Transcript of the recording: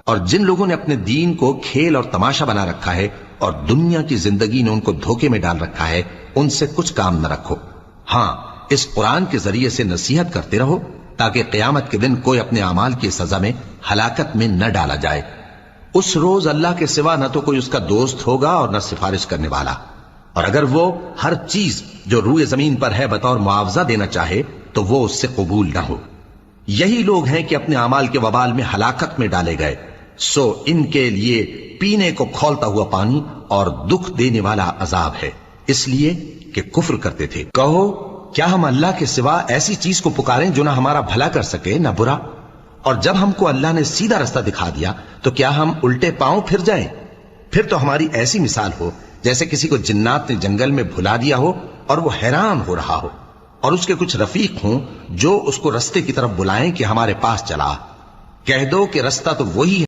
اور جن لوگوں نے اپنے دین کو کھیل اور تماشا بنا رکھا ہے اور دنیا کی زندگی نے ان کو دھوکے میں ڈال رکھا ہے، ان سے کچھ کام نہ رکھو۔ ہاں، اس قرآن کے ذریعے سے نصیحت کرتے رہو تاکہ قیامت کے دن کوئی اپنے اعمال کی سزا میں ہلاکت میں نہ ڈالا جائے۔ اس روز اللہ کے سوا نہ تو کوئی اس کا دوست ہوگا اور نہ سفارش کرنے والا، اور اگر وہ ہر چیز جو روئے زمین پر ہے بطور معاوضہ دینا چاہے تو وہ اس سے قبول نہ ہو۔ یہی لوگ ہیں کہ اپنے اعمال کے وبال میں ہلاکت میں ڈالے گئے، سو ان کے لیے پینے کو کھولتا ہوا پانی اور دکھ دینے والا عذاب ہے، اس لیے کہ کفر کرتے تھے۔ کہو، کیا ہم اللہ کے سوا ایسی چیز کو پکاریں جو نہ ہمارا بھلا کر سکے نہ برا؟ اور جب ہم کو اللہ نے سیدھا رستہ دکھا دیا تو کیا ہم الٹے پاؤں پھر جائیں؟ پھر تو ہماری ایسی مثال ہو جیسے کسی کو جنات نے جنگل میں بھلا دیا ہو اور وہ حیران ہو رہا ہو، اور اس کے کچھ رفیق ہوں جو اس کو رستے کی طرف بلائیں کہ ہمارے پاس چلا۔ کہہ دو کہ رستہ تو وہی ہے